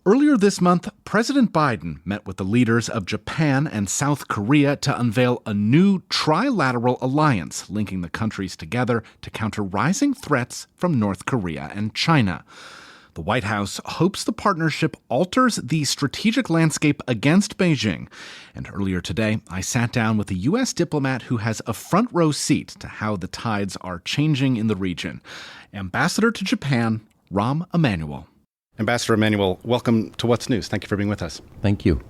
Earlier this month, President Biden met with the leaders of Japan and South Korea to unveil a new trilateral alliance linking the countries together to counter rising threats from North Korea and China. The White House hopes the partnership alters the strategic landscape against Beijing. And earlier today, I sat down with a U.S. diplomat who has a front row seat to how the tides are changing in the region. Ambassador to Japan, Rahm Emanuel. Ambassador Emanuel, welcome to What's News. Thank you for being with us. Thank you.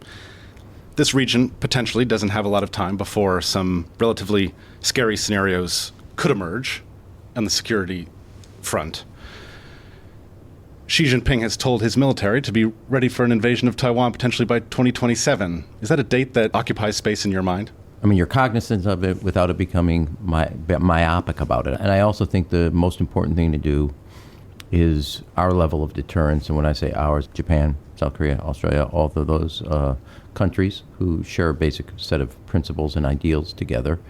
This region potentially doesn't have a lot of time before some relatively scary scenarios could emerge on the security front. Xi Jinping has told his military to be ready for an invasion of Taiwan potentially by 2027. Is that a date that occupies space in your mind? I mean, you're cognizant of it without it becoming myopic about it. And I also think the most important thing to do is our level of deterrence. And when I say ours, Japan, South Korea, Australia, all of those countries who share a basic set of principles and ideals together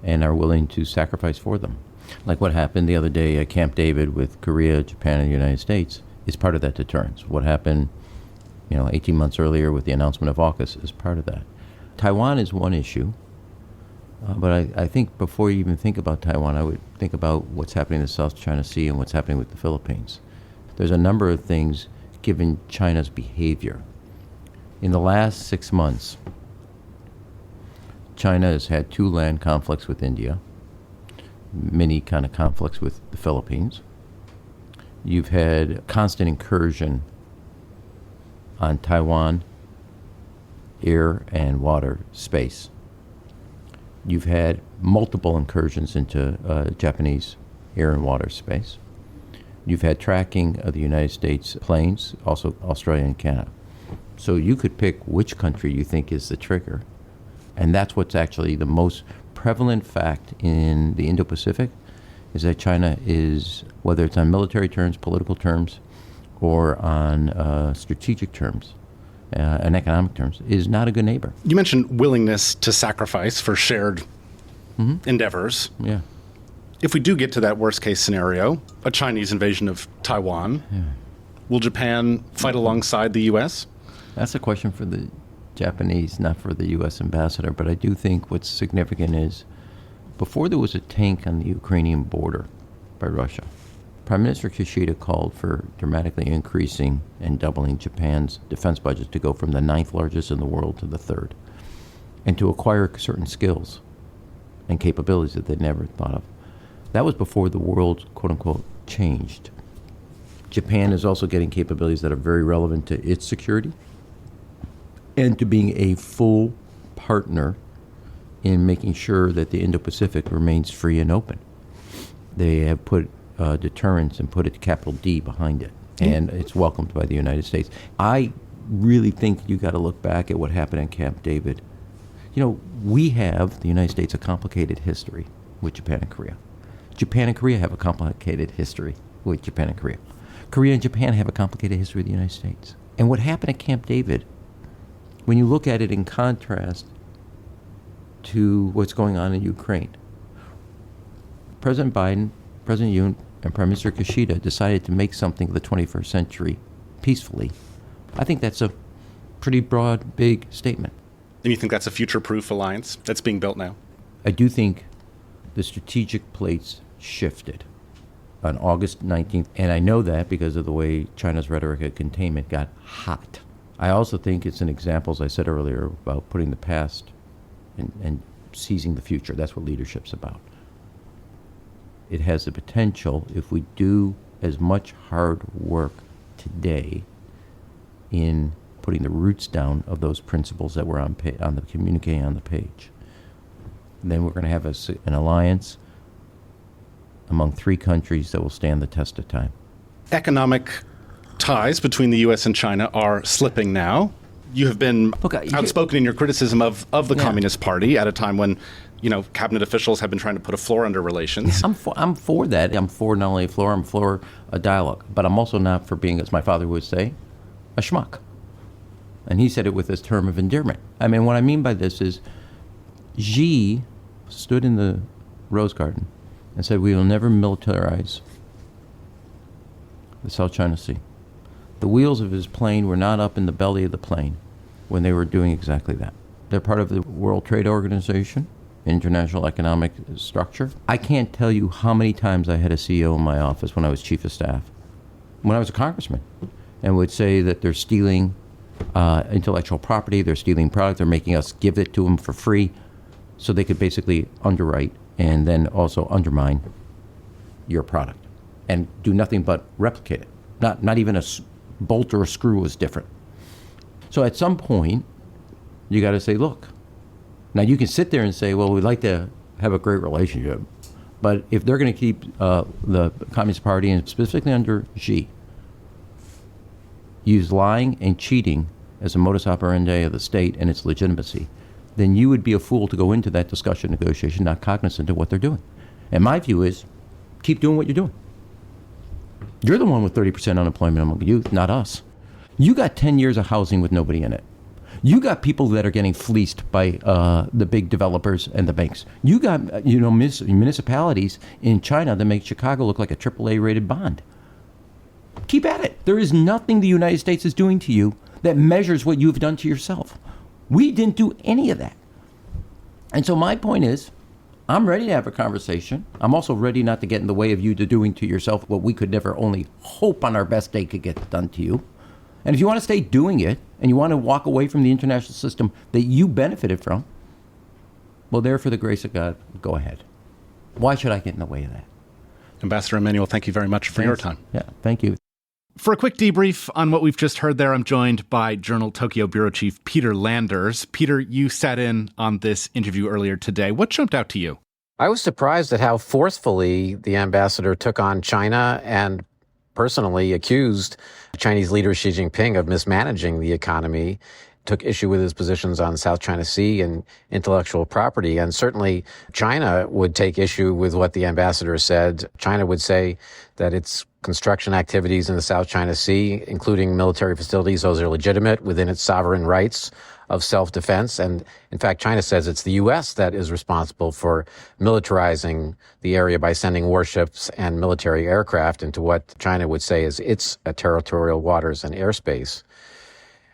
and are willing to sacrifice for them. Like what happened the other day at Camp David with Korea, Japan, and the United States is part of that deterrence. What happened 18 months earlier with the announcement of AUKUS is part of that. Taiwan is one issue. But I think before you even think about Taiwan, I would think about what's happening in the South China Sea and what's happening with the Philippines. There's a number of things given China's behavior. In the last 6 months, China has had 2 land conflicts with India, many kind of conflicts with the Philippines. You've had constant incursion on Taiwan, air and water space. You've had multiple incursions into Japanese air and water space. You've had tracking of the United States planes, also Australia and Canada. So you could pick which country you think is the trigger. And that's what's actually the most prevalent fact in the Indo-Pacific, is that China is, whether it's on military terms, political terms, or on strategic terms, and economic terms, is not a good neighbor. You mentioned willingness to sacrifice for shared endeavors. Yeah. If we do get to that worst case scenario, a Chinese invasion of Taiwan, will Japan fight alongside the U.S.? That's a question for the Japanese, not for the U.S. ambassador. But I do think what's significant is, before there was a tank on the Ukrainian border by Russia, Prime Minister Kishida called for dramatically increasing and doubling Japan's defense budget to go from the 9th largest in the world to the 3rd, and to acquire certain skills and capabilities that they'd never thought of. That was before the world, quote unquote, changed. Japan is also getting capabilities that are very relevant to its security and to being a full partner in making sure that the Indo-Pacific remains free and open. They have put deterrence and put a capital D behind it, and it's welcomed by the United States. I really think you got to look back at what happened in Camp David. We have, the United States, a complicated history with Japan and Korea. Japan and Korea have a complicated history with Japan and Korea. Korea and Japan have a complicated history with the United States. And what happened at Camp David, when you look at it in contrast to what's going on in Ukraine, President Biden, President Yoon, and Prime Minister Kishida decided to make something of the 21st century peacefully. I think that's a pretty broad, big statement. And you think that's a future-proof alliance that's being built now? I do think the strategic plates shifted on August 19th, and I know that because of the way China's rhetoric of containment got hot. I also think it's an example, as I said earlier, about putting the past and seizing the future. That's what leadership's about. It has the potential, if we do as much hard work today in putting the roots down of those principles that were on the communique on the page, then we're going to have an alliance among 3 countries that will stand the test of time. Economic ties between the U.S. and China are slipping now. You have been outspoken in your criticism of the Communist Party at a time when cabinet officials have been trying to put a floor under relations. I'm for that. I'm for not only a floor, I'm for a dialogue. But I'm also not for being, as my father would say, a schmuck. And he said it with this term of endearment. I mean, what I mean by this is Xi stood in the Rose Garden and said, we will never militarize the South China Sea. The wheels of his plane were not up in the belly of the plane when they were doing exactly that. They're part of the World Trade Organization, international economic structure. I can't tell you how many times I had a CEO in my office when I was chief of staff, when I was a congressman, and would say that they're stealing intellectual property, they're stealing product, they're making us give it to them for free so they could basically underwrite and then also undermine your product and do nothing but replicate it. Not even a bolt or a screw was different. So at some point, you got to say, look, now you can sit there and say, well, we'd like to have a great relationship, but if they're going to keep the Communist Party, and specifically under Xi, use lying and cheating as a modus operandi of the state and its legitimacy, then you would be a fool to go into that discussion, negotiation, not cognizant of what they're doing. And my view is, keep doing what you're doing. You're the one with 30% unemployment among youth, not us. You got 10 years of housing with nobody in it. You got people that are getting fleeced by the big developers and the banks. You got municipalities in China that make Chicago look like a AAA rated bond. Keep at it. There is nothing the United States is doing to you that measures what you've done to yourself. We didn't do any of that. And so my point is, I'm ready to have a conversation. I'm also ready not to get in the way of you doing to yourself what we could never only hope on our best day could get done to you. And if you want to stay doing it, and you want to walk away from the international system that you benefited from, well, there, for the grace of God, go ahead. Why should I get in the way of that? Ambassador Emanuel, thank you very much for your time. Yeah, thank you. For a quick debrief on what we've just heard there, I'm joined by Journal Tokyo Bureau Chief Peter Landers. Peter, you sat in on this interview earlier today. What jumped out to you? I was surprised at how forcefully the ambassador took on China and personally accused Chinese leader Xi Jinping of mismanaging the economy, took issue with his positions on South China Sea and intellectual property. And certainly China would take issue with what the ambassador said. China would say that its construction activities in the South China Sea, including military facilities, those are legitimate within its sovereign rights of self-defense. And in fact, China says it's the U.S. that is responsible for militarizing the area by sending warships and military aircraft into what China would say is its territorial waters and airspace.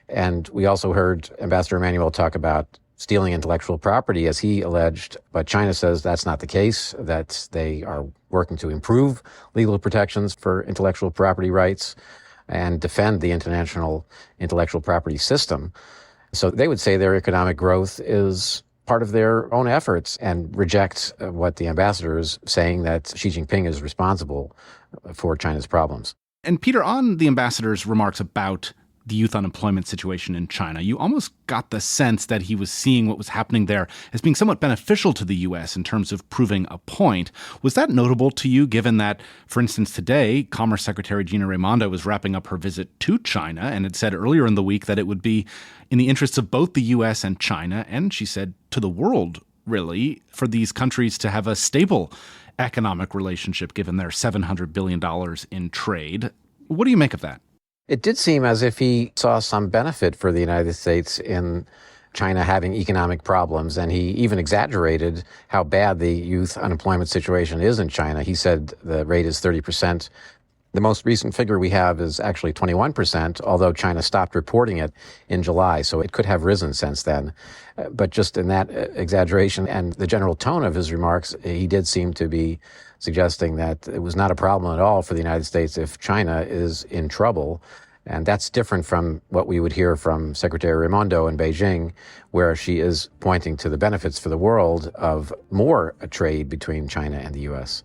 And we also heard Ambassador Emanuel talk about stealing intellectual property, as he alleged, but China says that's not the case, that they are working to improve legal protections for intellectual property rights and defend the international intellectual property system. So they would say their economic growth is part of their own efforts and reject what the ambassador is saying, that Xi Jinping is responsible for China's problems. And Peter, on the ambassador's remarks about the youth unemployment situation in China, you almost got the sense that he was seeing what was happening there as being somewhat beneficial to the U.S. in terms of proving a point. Was that notable to you, given that, for instance, today, Commerce Secretary Gina Raimondo was wrapping up her visit to China and had said earlier in the week that it would be in the interests of both the U.S. and China, and she said to the world, really, for these countries to have a stable economic relationship given their $700 billion in trade. What do you make of that? It did seem as if he saw some benefit for the United States in China having economic problems, and he even exaggerated how bad the youth unemployment situation is in China. He said the rate is 30%. The most recent figure we have is actually 21%, although China stopped reporting it in July, so it could have risen since then. But just in that exaggeration and the general tone of his remarks, he did seem to be suggesting that it was not a problem at all for the United States if China is in trouble. And that's different from what we would hear from Secretary Raimondo in Beijing, where she is pointing to the benefits for the world of more trade between China and the U.S.